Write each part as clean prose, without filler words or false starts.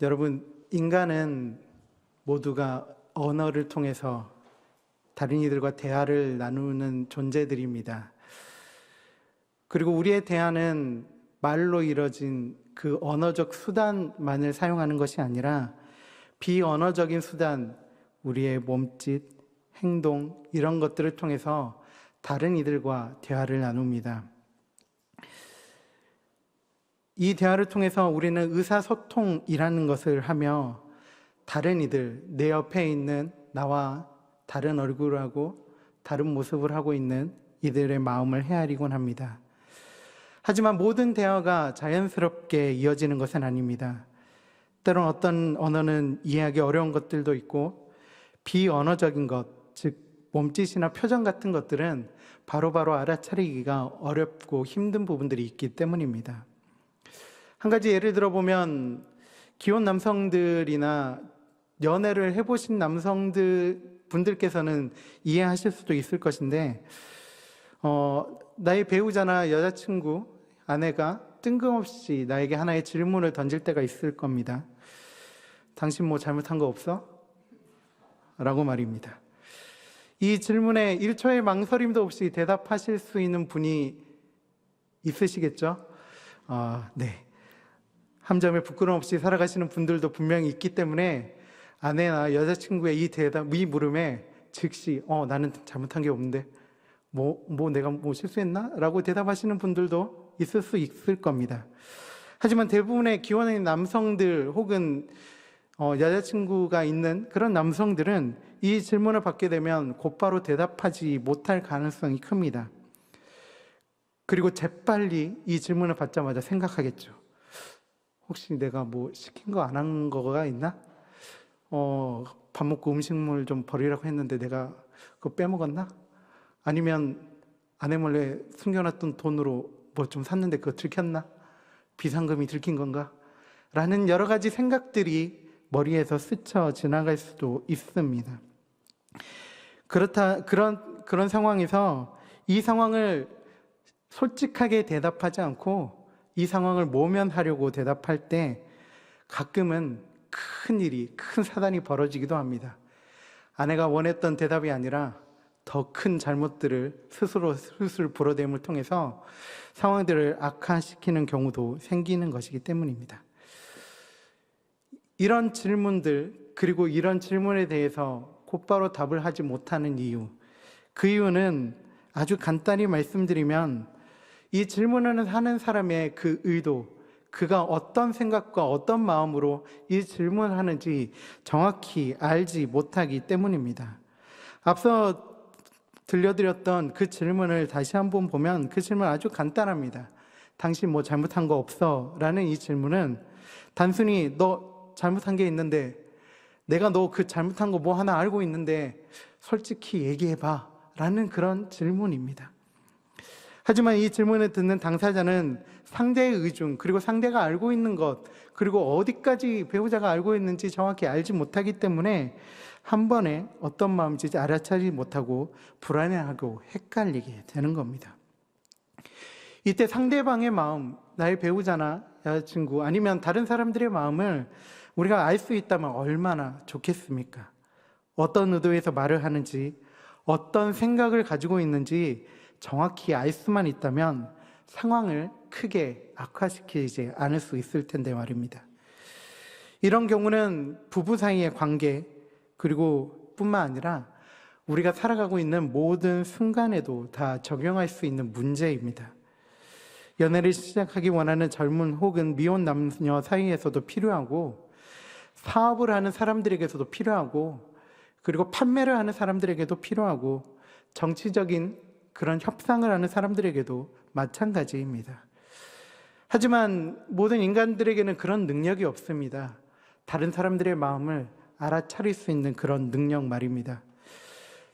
여러분, 인간은 모두가 언어를 통해서 다른 이들과 대화를 나누는 존재들입니다. 그리고 우리의 대화는 말로 이뤄진 그 언어적 수단만을 사용하는 것이 아니라 비언어적인 수단, 우리의 몸짓, 행동, 이런 것들을 통해서 다른 이들과 대화를 나눕니다. 이 대화를 통해서 우리는 의사소통이라는 것을 하며 다른 이들, 내 옆에 있는 나와 다른 얼굴을 하고 다른 모습을 하고 있는 이들의 마음을 헤아리곤 합니다. 하지만 모든 대화가 자연스럽게 이어지는 것은 아닙니다. 때론 어떤 언어는 이해하기 어려운 것들도 있고 비언어적인 것, 즉 몸짓이나 표정 같은 것들은 바로바로 알아차리기가 어렵고 힘든 부분들이 있기 때문입니다. 한 가지 예를 들어보면 기혼 남성들이나 연애를 해보신 분들께서는 이해하실 수도 있을 것인데 나의 배우자나 여자친구, 아내가 뜬금없이 나에게 하나의 질문을 던질 때가 있을 겁니다. 당신 뭐 잘못한 거 없어? 라고 말입니다. 이 질문에 1초의 망설임도 없이 대답하실 수 있는 분이 있으시겠죠? 네. 한 점의 부끄러움 없이 살아가시는 분들도 분명히 있기 때문에 아내나 여자친구의 이 물음에 즉시 나는 잘못한 게 없는데 내가 실수했나? 라고 대답하시는 분들도 있을 수 있을 겁니다. 하지만 대부분의 기혼의 남성들 혹은 여자친구가 있는 그런 남성들은 이 질문을 받게 되면 곧바로 대답하지 못할 가능성이 큽니다. 그리고 재빨리 이 질문을 받자마자 생각하겠죠. 혹시 내가 뭐 시킨 거 안 한 거가 있나? 밥 먹고 음식물 좀 버리라고 했는데 내가 그거 빼먹었나? 아니면 아내 몰래 숨겨놨던 돈으로 뭐 좀 샀는데 그거 들켰나? 비상금이 들킨 건가? 라는 여러 가지 생각들이 머리에서 스쳐 지나갈 수도 있습니다. 그런 상황에서 이 상황을 솔직하게 대답하지 않고 이 상황을 모면하려고 대답할 때 가끔은 큰 사단이 벌어지기도 합니다. 아내가 원했던 대답이 아니라 더 큰 잘못들을 스스로 불어댐을 통해서 상황들을 악화시키는 경우도 생기는 것이기 때문입니다. 이런 질문들, 그리고 이런 질문에 대해서 곧바로 답을 하지 못하는 이유, 그 이유는 아주 간단히 말씀드리면 이 질문을 하는 사람의 그 의도, 그가 어떤 생각과 어떤 마음으로 이 질문을 하는지 정확히 알지 못하기 때문입니다. 앞서 들려드렸던 그 질문을 다시 한번 보면 그 질문 아주 간단합니다. 당신 뭐 잘못한 거 없어? 라는 이 질문은 단순히 너 잘못한 게 있는데 내가 너 그 잘못한 거 뭐 하나 알고 있는데 솔직히 얘기해봐 라는 그런 질문입니다. 하지만 이 질문을 듣는 당사자는 상대의 의중, 그리고 상대가 알고 있는 것, 그리고 어디까지 배우자가 알고 있는지 정확히 알지 못하기 때문에 한 번에 어떤 마음인지 알아차리지 못하고 불안해하고 헷갈리게 되는 겁니다. 이때 상대방의 마음, 나의 배우자나 여자친구 아니면 다른 사람들의 마음을 우리가 알 수 있다면 얼마나 좋겠습니까? 어떤 의도에서 말을 하는지, 어떤 생각을 가지고 있는지 정확히 알 수만 있다면 상황을 크게 악화시키지 않을 수 있을 텐데 말입니다. 이런 경우는 부부 사이의 관계, 그리고 뿐만 아니라 우리가 살아가고 있는 모든 순간에도 다 적용할 수 있는 문제입니다. 연애를 시작하기 원하는 젊은 혹은 미혼 남녀 사이에서도 필요하고, 사업을 하는 사람들에게서도 필요하고, 그리고 판매를 하는 사람들에게도 필요하고, 정치적인 그런 협상을 하는 사람들에게도 마찬가지입니다. 하지만 모든 인간들에게는 그런 능력이 없습니다. 다른 사람들의 마음을 알아차릴 수 있는 그런 능력 말입니다.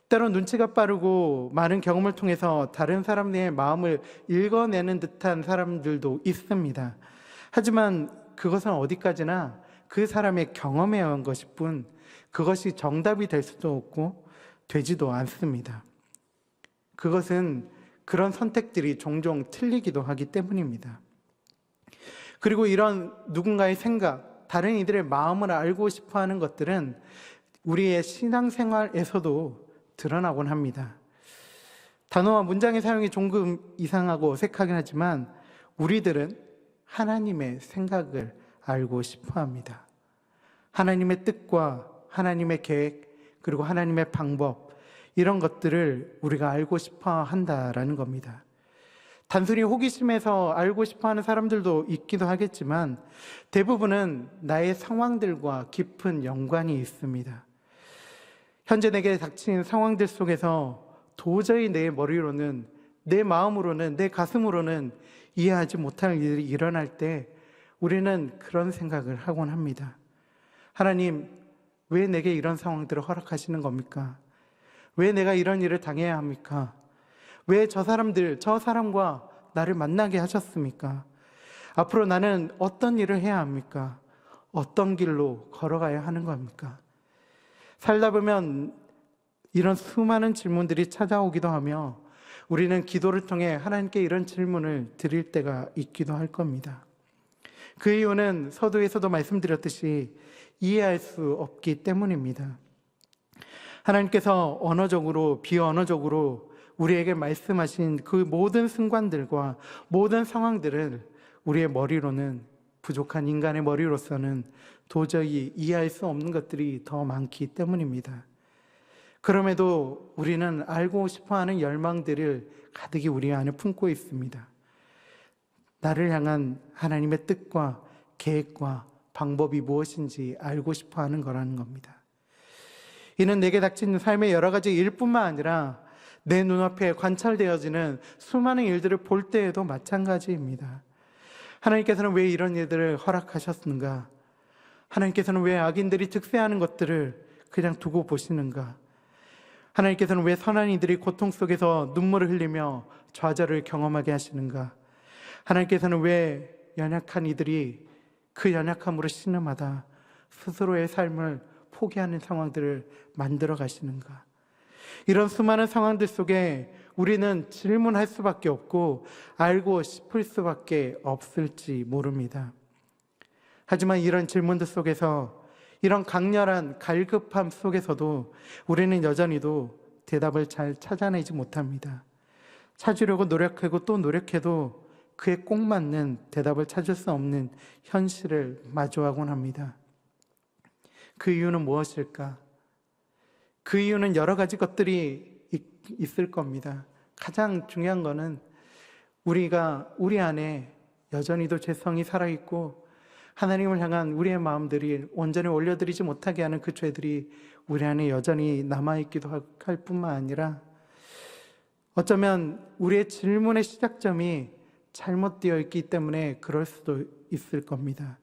때론 눈치가 빠르고 많은 경험을 통해서 다른 사람의 마음을 읽어내는 듯한 사람들도 있습니다. 하지만 그것은 어디까지나 그 사람의 경험에 의한 것일 뿐 그것이 정답이 될 수도 없고 되지도 않습니다. 그것은 그런 선택들이 종종 틀리기도 하기 때문입니다. 그리고 이런 누군가의 생각, 다른 이들의 마음을 알고 싶어 하는 것들은 우리의 신앙생활에서도 드러나곤 합니다. 단어와 문장의 사용이 조금 이상하고 어색하긴 하지만 우리들은 하나님의 생각을 알고 싶어 합니다. 하나님의 뜻과 하나님의 계획, 그리고 하나님의 방법, 이런 것들을 우리가 알고 싶어 한다라는 겁니다. 단순히 호기심에서 알고 싶어 하는 사람들도 있기도 하겠지만 대부분은 나의 상황들과 깊은 연관이 있습니다. 현재 내게 닥친 상황들 속에서 도저히 내 머리로는, 내 마음으로는, 내 가슴으로는 이해하지 못할 일이 일어날 때 우리는 그런 생각을 하곤 합니다. 하나님, 왜 내게 이런 상황들을 허락하시는 겁니까? 왜 내가 이런 일을 당해야 합니까? 왜 저 사람과 나를 만나게 하셨습니까? 앞으로 나는 어떤 일을 해야 합니까? 어떤 길로 걸어가야 하는 겁니까? 살다 보면 이런 수많은 질문들이 찾아오기도 하며 우리는 기도를 통해 하나님께 이런 질문을 드릴 때가 있기도 할 겁니다. 그 이유는 서두에서도 말씀드렸듯이 이해할 수 없기 때문입니다. 하나님께서 언어적으로, 비언어적으로 우리에게 말씀하신 그 모든 순간들과 모든 상황들을 우리의 머리로는, 부족한 인간의 머리로서는 도저히 이해할 수 없는 것들이 더 많기 때문입니다. 그럼에도 우리는 알고 싶어하는 열망들을 가득히 우리 안에 품고 있습니다. 나를 향한 하나님의 뜻과 계획과 방법이 무엇인지 알고 싶어하는 거라는 겁니다. 이는 내게 닥친 삶의 여러 가지 일뿐만 아니라 내 눈앞에 관찰되어지는 수많은 일들을 볼 때에도 마찬가지입니다. 하나님께서는 왜 이런 일들을 허락하셨는가? 하나님께서는 왜 악인들이 특세하는 것들을 그냥 두고 보시는가? 하나님께서는 왜 선한 이들이 고통 속에서 눈물을 흘리며 좌절을 경험하게 하시는가? 하나님께서는 왜 연약한 이들이 그 연약함으로 신음하다 스스로의 삶을 포기하는 상황들을 만들어 가시는가? 이런 수많은 상황들 속에 우리는 질문할 수밖에 없고 알고 싶을 수밖에 없을지 모릅니다. 하지만 이런 질문들 속에서, 이런 강렬한 갈급함 속에서도 우리는 여전히도 대답을 잘 찾아내지 못합니다. 찾으려고 노력하고 또 노력해도 그에 꼭 맞는 대답을 찾을 수 없는 현실을 마주하곤 합니다. 그 이유는 무엇일까? 그 이유는 여러 가지 것들이 있을 겁니다. 가장 중요한 것은 우리 안에 여전히도 죄성이 살아있고 하나님을 향한 우리의 마음들이 온전히 올려드리지 못하게 하는 그 죄들이 우리 안에 여전히 남아있기도 할 뿐만 아니라 어쩌면 우리의 질문의 시작점이 잘못되어 있기 때문에 그럴 수도 있을 겁니다.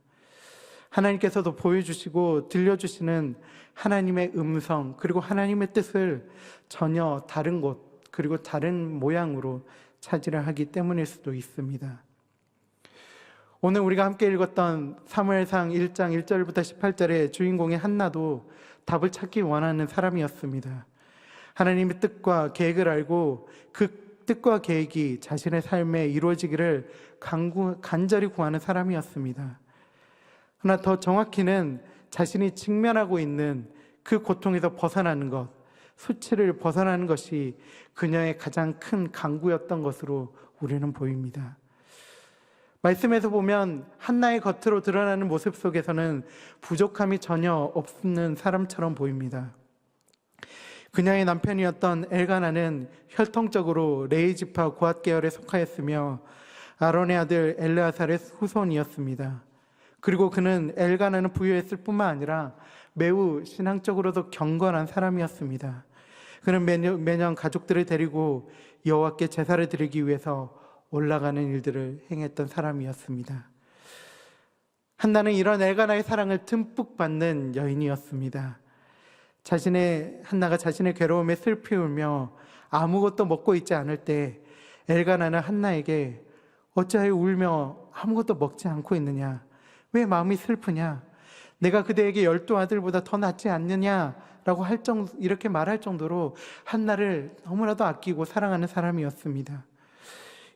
하나님께서도 보여주시고 들려주시는 하나님의 음성, 그리고 하나님의 뜻을 전혀 다른 곳, 그리고 다른 모양으로 찾으려 하기 때문일 수도 있습니다. 오늘 우리가 함께 읽었던 사무엘상 1장 1절부터 18절의 주인공의 한나도 답을 찾기 원하는 사람이었습니다. 하나님의 뜻과 계획을 알고 그 뜻과 계획이 자신의 삶에 이루어지기를 간절히 구하는 사람이었습니다. 그러나 더 정확히는 자신이 직면하고 있는 그 고통에서 벗어나는 것, 수치를 벗어나는 것이 그녀의 가장 큰 간구였던 것으로 우리는 보입니다. 말씀에서 보면 한나의 겉으로 드러나는 모습 속에서는 부족함이 전혀 없는 사람처럼 보입니다. 그녀의 남편이었던 엘가나는 혈통적으로 레위 지파 고핫 계열에 속하였으며 아론의 아들 엘르아살의 후손이었습니다. 그리고 그는 엘가나는 부유했을 뿐만 아니라 매우 신앙적으로도 경건한 사람이었습니다. 그는 매년 가족들을 데리고 여호와께 제사를 드리기 위해서 올라가는 일들을 행했던 사람이었습니다. 한나는 이런 엘가나의 사랑을 듬뿍 받는 여인이었습니다. 한나가 자신의 괴로움에 슬피 울며 아무것도 먹고 있지 않을 때 엘가나는 한나에게 어찌하여 울며 아무것도 먹지 않고 있느냐? 왜 마음이 슬프냐? 내가 그대에게 12아들보다 더 낫지 않느냐라고 이렇게 말할 정도로 한나를 너무나도 아끼고 사랑하는 사람이었습니다.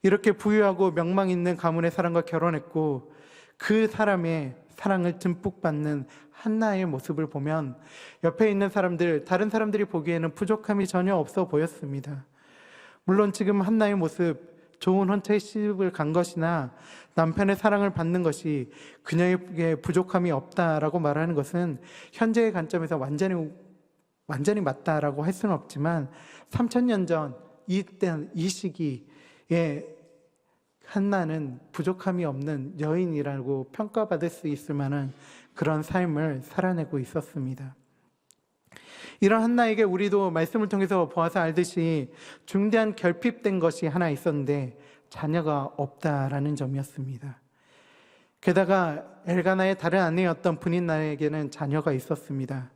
이렇게 부유하고 명망 있는 가문의 사람과 결혼했고 그 사람의 사랑을 듬뿍 받는 한나의 모습을 보면 옆에 있는 사람들, 다른 사람들이 보기에는 부족함이 전혀 없어 보였습니다. 물론 지금 한나의 모습, 좋은 혼처의 시집을 간 것이나 남편의 사랑을 받는 것이 그녀에게 부족함이 없다라고 말하는 것은 현재의 관점에서 완전히 맞다라고 할 수는 없지만 3000년 전 이 시기에 한나는 부족함이 없는 여인이라고 평가받을 수 있을 만한 그런 삶을 살아내고 있었습니다. 이런 한나에게 우리도 말씀을 통해서 보아서 알듯이 중대한 결핍된 것이 하나 있었는데 자녀가 없다라는 점이었습니다. 게다가 엘가나의 다른 아내였던 브닌나에게는 자녀가 있었습니다.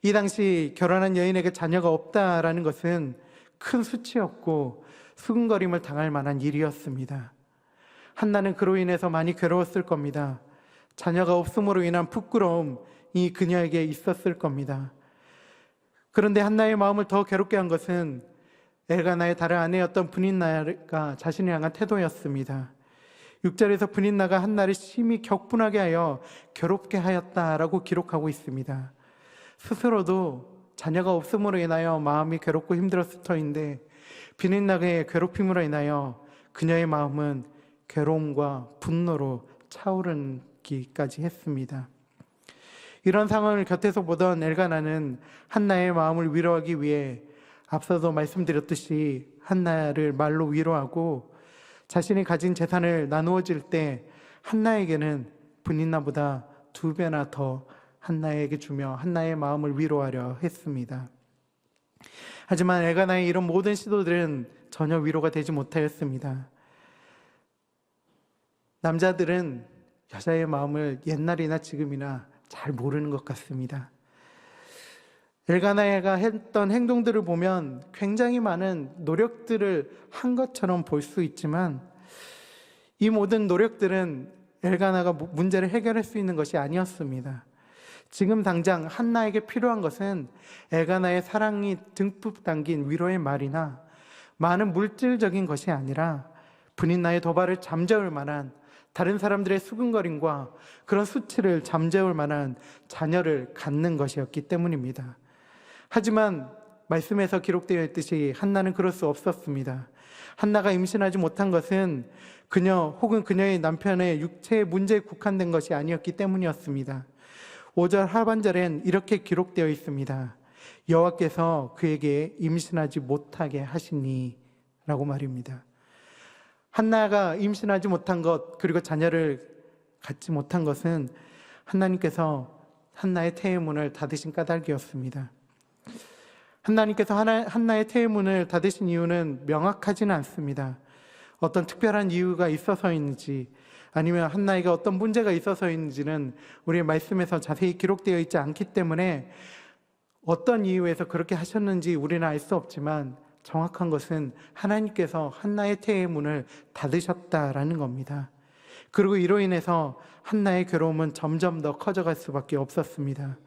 이 당시 결혼한 여인에게 자녀가 없다라는 것은 큰 수치였고 수군거림을 당할 만한 일이었습니다. 한나는 그로 인해서 많이 괴로웠을 겁니다. 자녀가 없음으로 인한 부끄러움이 그녀에게 있었을 겁니다. 그런데 한나의 마음을 더 괴롭게 한 것은 엘가나의 다른 아내였던 브닌나가 자신을 향한 태도였습니다. 6절에서 브닌나가 한나를 심히 격분하게 하여 괴롭게 하였다라고 기록하고 있습니다. 스스로도 자녀가 없음으로 인하여 마음이 괴롭고 힘들었을 터인데 브닌나의 괴롭힘으로 인하여 그녀의 마음은 괴로움과 분노로 차오르기까지 했습니다. 이런 상황을 곁에서 보던 엘가나는 한나의 마음을 위로하기 위해 앞서도 말씀드렸듯이 한나를 말로 위로하고 자신이 가진 재산을 나누어 줄 때 한나에게는 브닌나보다 2배나 더 한나에게 주며 한나의 마음을 위로하려 했습니다. 하지만 엘가나의 이런 모든 시도들은 전혀 위로가 되지 못하였습니다. 남자들은 여자의 마음을 옛날이나 지금이나 잘 모르는 것 같습니다. 엘가나가 했던 행동들을 보면 굉장히 많은 노력들을 한 것처럼 볼 수 있지만 이 모든 노력들은 엘가나가 문제를 해결할 수 있는 것이 아니었습니다. 지금 당장 한나에게 필요한 것은 엘가나의 사랑이 듬뿍 담긴 위로의 말이나 많은 물질적인 것이 아니라 브닌나의 도발을 잠재울 만한 다른 사람들의 수근거림과 그런 수치를 잠재울 만한 자녀를 갖는 것이었기 때문입니다. 하지만 말씀에서 기록되어 있듯이 한나는 그럴 수 없었습니다. 한나가 임신하지 못한 것은 그녀 혹은 그녀의 남편의 육체의 문제에 국한된 것이 아니었기 때문이었습니다. 5절 하반절엔 이렇게 기록되어 있습니다. 여호와께서 그에게 임신하지 못하게 하시니 라고 말입니다. 한나가 임신하지 못한 것 그리고 자녀를 갖지 못한 것은 하나님께서 한나의 태의 문을 닫으신 까닭이었습니다. 하나님께서 한나의 태의 문을 닫으신 이유는 명확하지는 않습니다. 어떤 특별한 이유가 있어서인지 아니면 한나에게 어떤 문제가 있어서인지는 우리의 말씀에서 자세히 기록되어 있지 않기 때문에 어떤 이유에서 그렇게 하셨는지 우리는 알 수 없지만 정확한 것은 하나님께서 한나의 태의 문을 닫으셨다라는 겁니다. 그리고 이로 인해서 한나의 괴로움은 점점 더 커져갈 수밖에 없었습니다.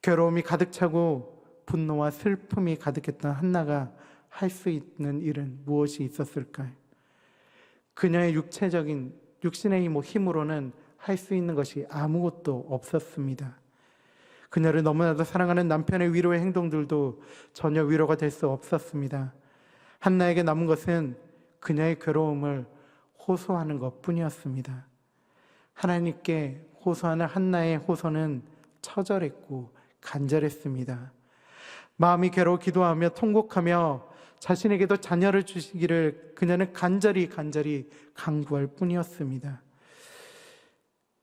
괴로움이 가득 차고 분노와 슬픔이 가득했던 한나가 할 수 있는 일은 무엇이 있었을까요? 그녀의 육신의 힘으로는 할 수 있는 것이 아무것도 없었습니다. 그녀를 너무나도 사랑하는 남편의 위로의 행동들도 전혀 위로가 될 수 없었습니다. 한나에게 남은 것은 그녀의 괴로움을 호소하는 것뿐이었습니다. 하나님께 호소하는 한나의 호소는 처절했고 간절했습니다. 마음이 괴로워 기도하며 통곡하며 자신에게도 자녀를 주시기를 그녀는 간절히 간구할 뿐이었습니다.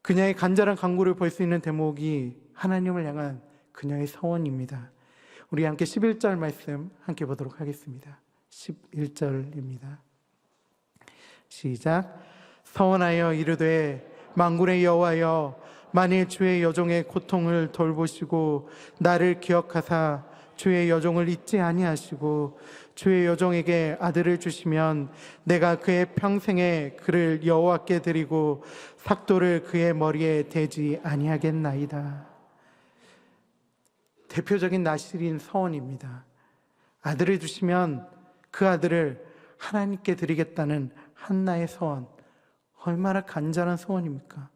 그녀의 간절한 간구를 볼 수 있는 대목이 하나님을 향한 그녀의 서원입니다. 우리 함께 11절 말씀 함께 보도록 하겠습니다. 11절입니다. 시작. 서원하여 이르되 만군의 여호와여 만일 주의 여종의 고통을 돌보시고 나를 기억하사 주의 여종을 잊지 아니하시고 주의 여종에게 아들을 주시면 내가 그의 평생에 그를 여호와께 드리고 삭도를 그의 머리에 대지 아니하겠나이다. 대표적인 나실인 서원입니다. 아들을 주시면 그 아들을 하나님께 드리겠다는 한나의 서원, 얼마나 간절한 소원입니까?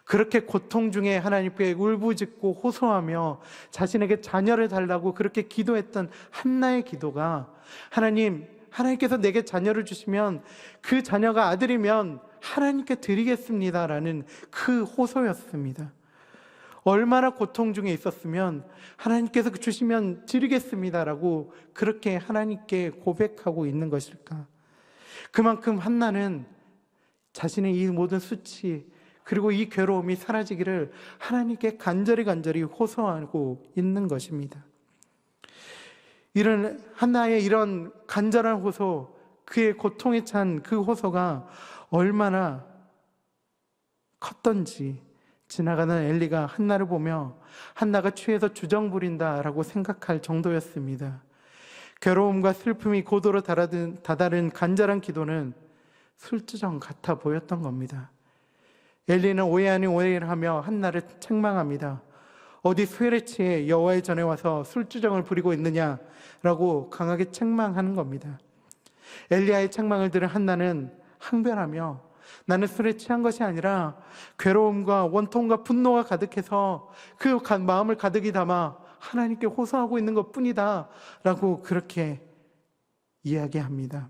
그렇게 고통 중에 하나님께 울부짖고 호소하며 자신에게 자녀를 달라고 그렇게 기도했던 한나의 기도가 하나님께서 내게 자녀를 주시면 그 자녀가 아들이면 하나님께 드리겠습니다라는 그 호소였습니다. 얼마나 고통 중에 있었으면 하나님께서 주시면 드리겠습니다라고 그렇게 하나님께 고백하고 있는 것일까? 그만큼 한나는 자신의 이 모든 수치 그리고 이 괴로움이 사라지기를 하나님께 간절히 호소하고 있는 것입니다. 이런 한나의 이런 간절한 호소, 그의 고통에 찬 그 호소가 얼마나 컸던지 지나가는 엘리가 한나를 보며 한나가 취해서 주정 부린다라고 생각할 정도였습니다. 괴로움과 슬픔이 고도로 다다른 간절한 기도는 술주정 같아 보였던 겁니다. 엘리는 오해 아닌 오해를 하며 한나를 책망합니다. 어디 수혜를 취해 여호와의 전에 와서 술주정을 부리고 있느냐라고 강하게 책망하는 겁니다. 엘리야의 책망을 들은 한나는 항변하며 나는 술에 취한 것이 아니라 괴로움과 원통과 분노가 가득해서 그 마음을 가득히 담아 하나님께 호소하고 있는 것뿐이다 라고 그렇게 이야기합니다.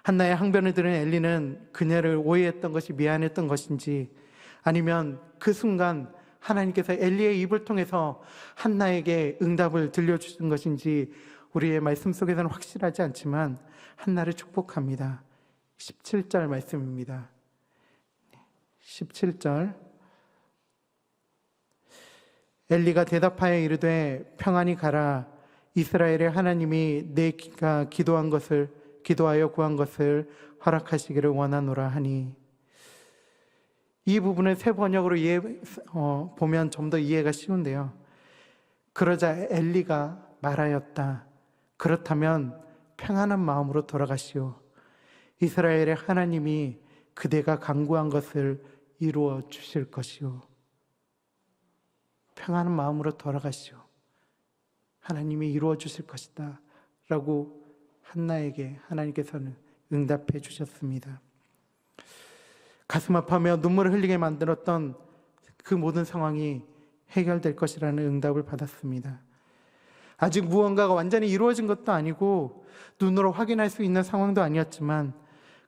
한나의 항변을 들은 엘리는 그녀를 오해했던 것이 미안했던 것인지 아니면 그 순간 하나님께서 엘리의 입을 통해서 한나에게 응답을 들려주신 것인지 우리의 말씀 속에서는 확실하지 않지만 한나를 축복합니다. 17절 말씀입니다. 17절 엘리가 대답하여 이르되 평안히 가라. 이스라엘의 하나님이 내가 기도하여 구한 것을 허락하시기를 원하노라 하니. 이 부분을 새 번역으로 보면 좀 더 이해가 쉬운데요. 그러자 엘리가 말하였다. 그렇다면 평안한 마음으로 돌아가시오. 이스라엘의 하나님이 그대가 간구한 것을 이루어 주실 것이오. 평안한 마음으로 돌아가시오. 하나님이 이루어 주실 것이다 라고 한나에게 하나님께서는 응답해 주셨습니다. 가슴 아파하며 눈물을 흘리게 만들었던 그 모든 상황이 해결될 것이라는 응답을 받았습니다. 아직 무언가가 완전히 이루어진 것도 아니고 눈으로 확인할 수 있는 상황도 아니었지만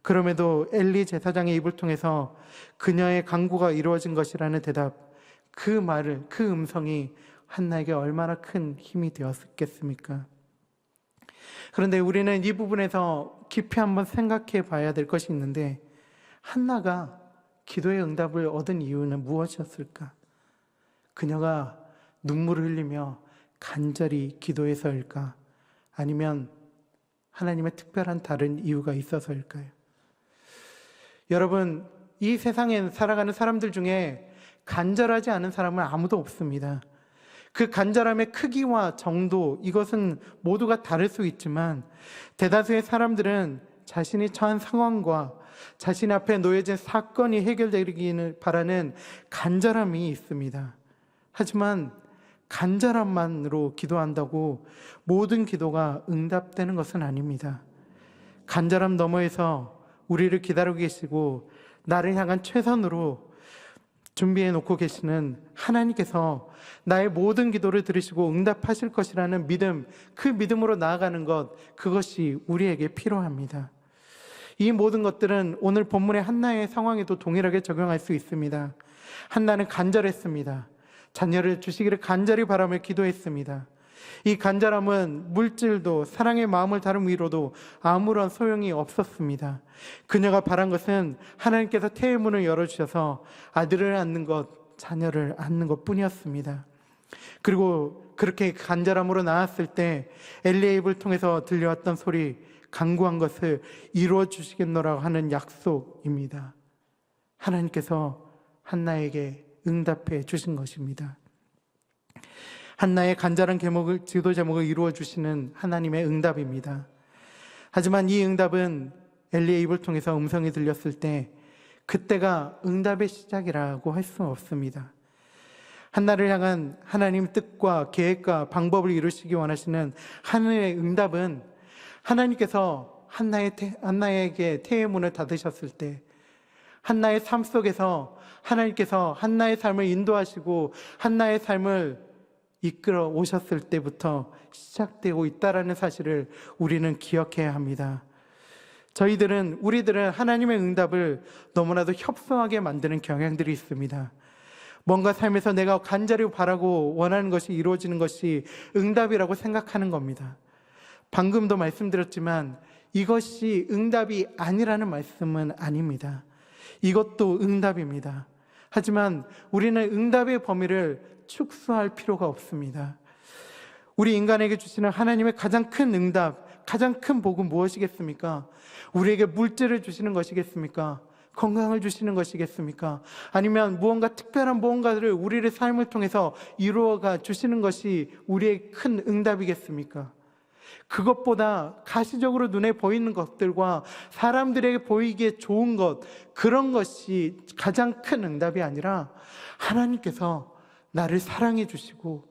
그럼에도 엘리 제사장의 입을 통해서 그녀의 간구가 이루어진 것이라는 대답, 그 말을, 그 음성이 한나에게 얼마나 큰 힘이 되었겠습니까? 그런데 우리는 이 부분에서 깊이 한번 생각해 봐야 될 것이 있는데 한나가 기도의 응답을 얻은 이유는 무엇이었을까? 그녀가 눈물을 흘리며 간절히 기도해서일까? 아니면 하나님의 특별한 다른 이유가 있어서일까요? 여러분, 이 세상에 살아가는 사람들 중에 간절하지 않은 사람은 아무도 없습니다. 그 간절함의 크기와 정도, 이것은 모두가 다를 수 있지만 대다수의 사람들은 자신이 처한 상황과 자신 앞에 놓여진 사건이 해결되기를 바라는 간절함이 있습니다. 하지만 간절함만으로 기도한다고 모든 기도가 응답되는 것은 아닙니다. 간절함 너머에서 우리를 기다리고 계시고 나를 향한 최선으로 준비해 놓고 계시는 하나님께서 나의 모든 기도를 들으시고 응답하실 것이라는 믿음, 그 믿음으로 나아가는 것, 그것이 우리에게 필요합니다. 이 모든 것들은 오늘 본문의 한나의 상황에도 동일하게 적용할 수 있습니다. 한나는 간절했습니다. 자녀를 주시기를 간절히 바라며 기도했습니다. 이 간절함은 물질도 사랑의 마음을 다룬 위로도 아무런 소용이 없었습니다. 그녀가 바란 것은 하나님께서 태의 문을 열어주셔서 아들을 낳는 것, 자녀를 낳는 것 뿐이었습니다. 그리고 그렇게 간절함으로 나았을 때 엘리의 입을 통해서 들려왔던 소리, 간구한 것을 이루어 주시겠노라고 하는 약속입니다. 하나님께서 한나에게 응답해 주신 것입니다. 한나의 간절한 기도 제목을 이루어 주시는 하나님의 응답입니다. 하지만 이 응답은 엘리의 입을 통해서 음성이 들렸을 때 그때가 응답의 시작이라고 할 수 없습니다. 한나를 향한 하나님 뜻과 계획과 방법을 이루시기 원하시는 하나님의 응답은 하나님께서 한나에게 태의 문을 닫으셨을 때 한나의 삶 속에서 하나님께서 한나의 삶을 인도하시고 한나의 삶을 이끌어 오셨을 때부터 시작되고 있다라는 사실을 우리는 기억해야 합니다. 우리들은 하나님의 응답을 너무나도 협소하게 만드는 경향들이 있습니다. 뭔가 삶에서 내가 간절히 바라고 원하는 것이 이루어지는 것이 응답이라고 생각하는 겁니다. 방금도 말씀드렸지만 이것이 응답이 아니라는 말씀은 아닙니다. 이것도 응답입니다. 하지만 우리는 응답의 범위를 축소할 필요가 없습니다. 우리 인간에게 주시는 하나님의 가장 큰 응답, 가장 큰 복은 무엇이겠습니까? 우리에게 물질을 주시는 것이겠습니까? 건강을 주시는 것이겠습니까? 아니면 무언가 특별한 무언가를 우리의 삶을 통해서 이루어가 주시는 것이 우리의 큰 응답이겠습니까? 그것보다 가시적으로 눈에 보이는 것들과 사람들에게 보이기에 좋은 것, 그런 것이 가장 큰 응답이 아니라 하나님께서 나를 사랑해 주시고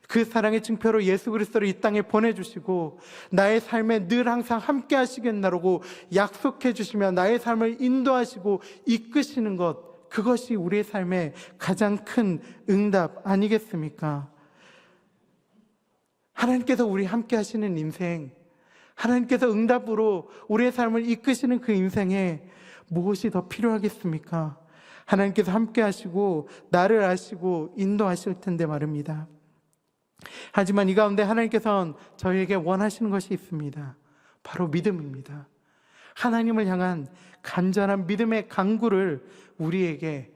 그 사랑의 증표로 예수 그리스도를 이 땅에 보내주시고 나의 삶에 늘 항상 함께 하시겠나라고 약속해 주시며 나의 삶을 인도하시고 이끄시는 것, 그것이 우리의 삶의 가장 큰 응답 아니겠습니까? 하나님께서 우리 함께 하시는 인생, 하나님께서 응답으로 우리의 삶을 이끄시는 그 인생에 무엇이 더 필요하겠습니까? 하나님께서 함께 하시고 나를 아시고 인도하실 텐데 말입니다. 하지만 이 가운데 하나님께서는 저희에게 원하시는 것이 있습니다. 바로 믿음입니다. 하나님을 향한 간절한 믿음의 간구를 우리에게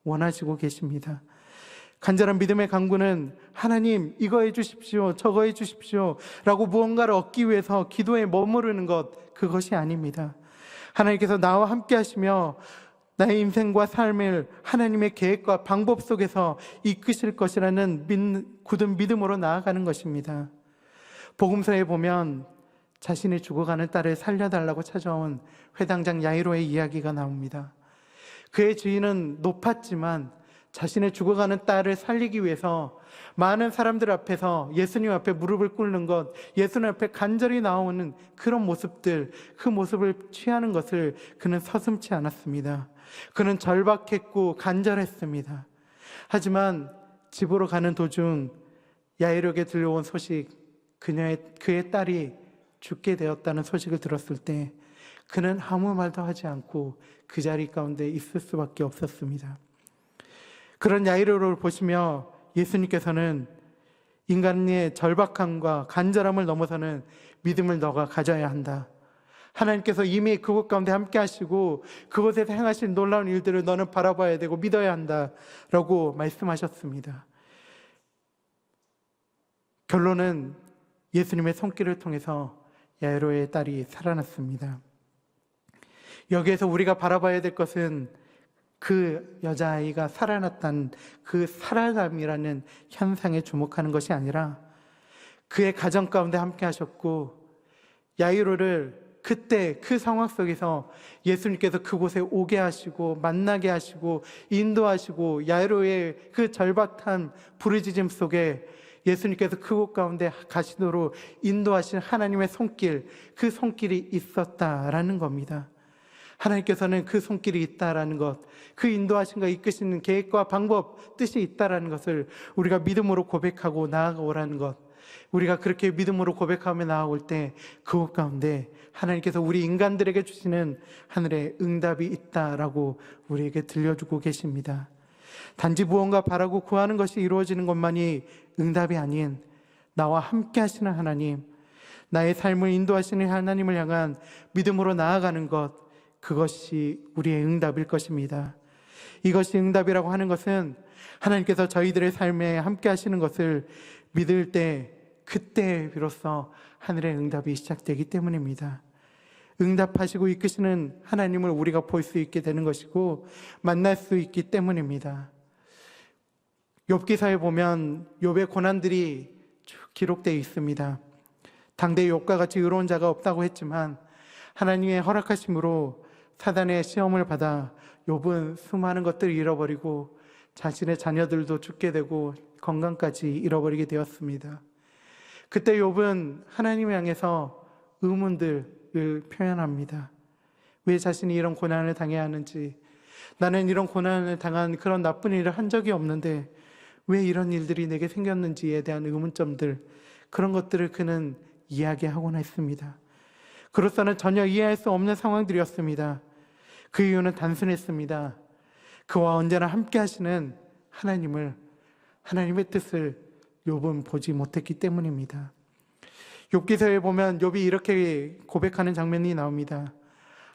원하시고 계십니다. 간절한 믿음의 간구는 하나님 이거 해주십시오, 저거 해주십시오 라고 무언가를 얻기 위해서 기도에 머무르는 것, 그것이 아닙니다. 하나님께서 나와 함께 하시며 나의 인생과 삶을 하나님의 계획과 방법 속에서 이끄실 것이라는 굳은 믿음으로 나아가는 것입니다. 복음서에 보면 자신이 죽어가는 딸을 살려달라고 찾아온 회당장 야이로의 이야기가 나옵니다. 그의 주인은 높았지만 자신의 죽어가는 딸을 살리기 위해서 많은 사람들 앞에서 예수님 앞에 무릎을 꿇는 것, 예수님 앞에 간절히 나오는 그런 모습들, 그 모습을 취하는 것을 그는 서슴지 않았습니다. 그는 절박했고 간절했습니다. 하지만 집으로 가는 도중 야이로에게 들려온 소식, 그의 딸이 죽게 되었다는 소식을 들었을 때 그는 아무 말도 하지 않고 그 자리 가운데 있을 수밖에 없었습니다. 그런 야이로를 보시며 예수님께서는 인간의 절박함과 간절함을 넘어서는 믿음을 너가 가져야 한다. 하나님께서 이미 그곳 가운데 함께 하시고 그곳에서 행하신 놀라운 일들을 너는 바라봐야 되고 믿어야 한다라고 말씀하셨습니다. 결론은 예수님의 손길을 통해서 야이로의 딸이 살아났습니다. 여기에서 우리가 바라봐야 될 것은 그 여자아이가 살아났다는 그 살아남이라는 현상에 주목하는 것이 아니라 그의 가정 가운데 함께 하셨고 야이로를 그때 그 상황 속에서 예수님께서 그곳에 오게 하시고 만나게 하시고 인도하시고 야이로의 그 절박한 부르짖음 속에 예수님께서 그곳 가운데 가시도록 인도하신 하나님의 손길, 그 손길이 있었다라는 겁니다. 하나님께서는 그 손길이 있다라는 것, 그 인도하심과 이끄시는 계획과 방법, 뜻이 있다라는 것을 우리가 믿음으로 고백하고 나아가오라는 것, 우리가 그렇게 믿음으로 고백하며 나아올 때 그곳 가운데 하나님께서 우리 인간들에게 주시는 하늘의 응답이 있다라고 우리에게 들려주고 계십니다. 단지 무언가 바라고 구하는 것이 이루어지는 것만이 응답이 아닌 나와 함께 하시는 하나님, 나의 삶을 인도하시는 하나님을 향한 믿음으로 나아가는 것, 그것이 우리의 응답일 것입니다. 이것이 응답이라고 하는 것은 하나님께서 저희들의 삶에 함께 하시는 것을 믿을 때 그때 비로소 하늘의 응답이 시작되기 때문입니다. 응답하시고 이끄시는 하나님을 우리가 볼 수 있게 되는 것이고 만날 수 있기 때문입니다. 욥기서에 보면 욥의 고난들이 쭉 기록되어 있습니다. 당대 욥과 같이 의로운 자가 없다고 했지만 하나님의 허락하심으로 사단의 시험을 받아 욥은 수많은 것들을 잃어버리고 자신의 자녀들도 죽게 되고 건강까지 잃어버리게 되었습니다. 그때 욥은 하나님을 향해서 의문들을 표현합니다. 왜 자신이 이런 고난을 당해야 하는지, 나는 이런 고난을 당한 그런 나쁜 일을 한 적이 없는데 왜 이런 일들이 내게 생겼는지에 대한 의문점들, 그런 것들을 그는 이야기하곤 했습니다. 그로서는 전혀 이해할 수 없는 상황들이었습니다. 그 이유는 단순했습니다. 그와 언제나 함께 하시는 하나님의 뜻을 욥은 보지 못했기 때문입니다. 욥기서에 보면 욥이 이렇게 고백하는 장면이 나옵니다.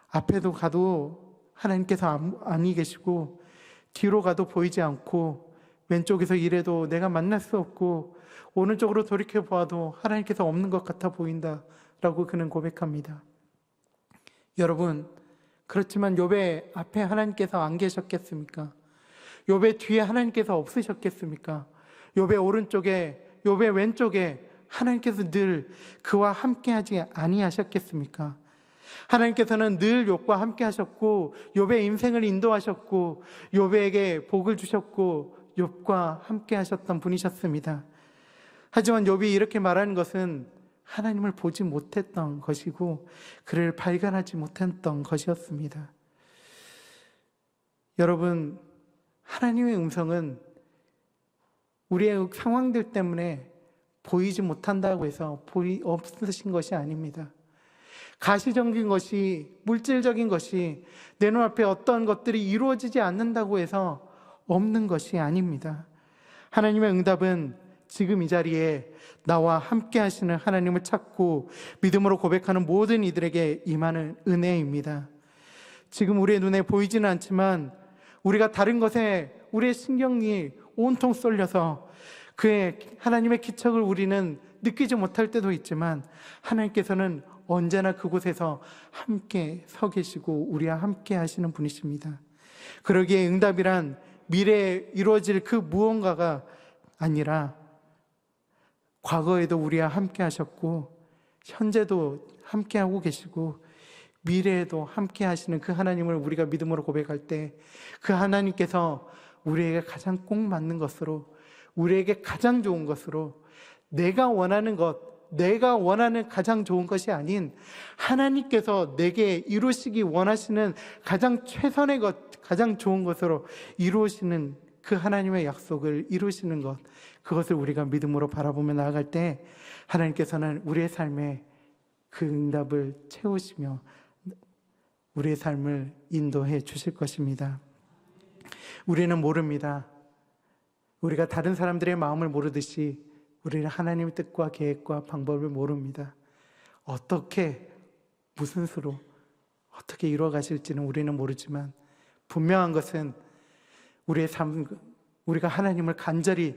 앞에도 가도 하나님께서 아니 계시고, 뒤로 가도 보이지 않고, 왼쪽에서 일해도 내가 만날 수 없고, 오른쪽으로 돌이켜 보아도 하나님께서 없는 것 같아 보인다 라고 그는 고백합니다. 여러분, 그렇지만 욥의 앞에 하나님께서 안 계셨겠습니까? 욥의 뒤에 하나님께서 없으셨겠습니까? 욥의 오른쪽에, 욥의 왼쪽에 하나님께서 늘 그와 함께하지 아니하셨겠습니까? 하나님께서는 늘 욥과 함께 하셨고, 욥의 인생을 인도하셨고, 욥에게 복을 주셨고, 욥과 함께 하셨던 분이셨습니다. 하지만 욥이 이렇게 말하는 것은 하나님을 보지 못했던 것이고, 그를 발견하지 못했던 것이었습니다. 여러분, 하나님의 음성은 우리의 상황들 때문에 보이지 못한다고 해서 없으신 것이 아닙니다. 가시적인 것이, 물질적인 것이 내 눈앞에 어떤 것들이 이루어지지 않는다고 해서 없는 것이 아닙니다. 하나님의 응답은 지금 이 자리에 나와 함께 하시는 하나님을 찾고 믿음으로 고백하는 모든 이들에게 임하는 은혜입니다. 지금 우리의 눈에 보이지는 않지만 우리가 다른 것에 우리의 신경이 온통 쏠려서 그의 하나님의 기척을 우리는 느끼지 못할 때도 있지만, 하나님께서는 언제나 그곳에서 함께 서 계시고 우리와 함께 하시는 분이십니다. 그러기에 응답이란 미래에 이루어질 그 무언가가 아니라 과거에도 우리와 함께 하셨고, 현재도 함께 하고 계시고, 미래에도 함께 하시는 그 하나님을 우리가 믿음으로 고백할 때, 그 하나님께서 우리에게 가장 꼭 맞는 것으로, 우리에게 가장 좋은 것으로, 내가 원하는 것, 내가 원하는 가장 좋은 것이 아닌 하나님께서 내게 이루시기 원하시는 가장 최선의 것, 가장 좋은 것으로 이루시는 그 하나님의 약속을 이루시는 것, 그것을 우리가 믿음으로 바라보며 나아갈 때 하나님께서는 우리의 삶에 그 응답을 채우시며 우리의 삶을 인도해 주실 것입니다. 우리는 모릅니다. 우리가 다른 사람들의 마음을 모르듯이 우리는 하나님의 뜻과 계획과 방법을 모릅니다. 어떻게, 무슨 수로, 어떻게 이루어 가실지는 우리는 모르지만 분명한 것은 우리의 삶, 우리가 하나님을 간절히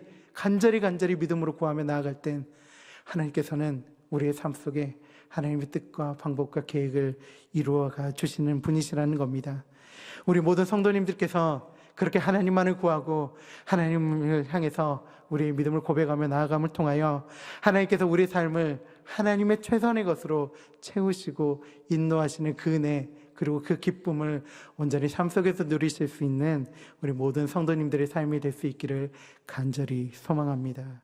믿음으로 구하며 나아갈 땐 하나님께서는 우리의 삶 속에 하나님의 뜻과 방법과 계획을 이루어가 주시는 분이시라는 겁니다. 우리 모든 성도님들께서 그렇게 하나님만을 구하고 하나님을 향해서 우리의 믿음을 고백하며 나아감을 통하여 하나님께서 우리의 삶을 하나님의 최선의 것으로 채우시고 인도하시는 그 은혜, 그리고 그 기쁨을 온전히 삶 속에서 누리실 수 있는 우리 모든 성도님들의 삶이 될 수 있기를 간절히 소망합니다.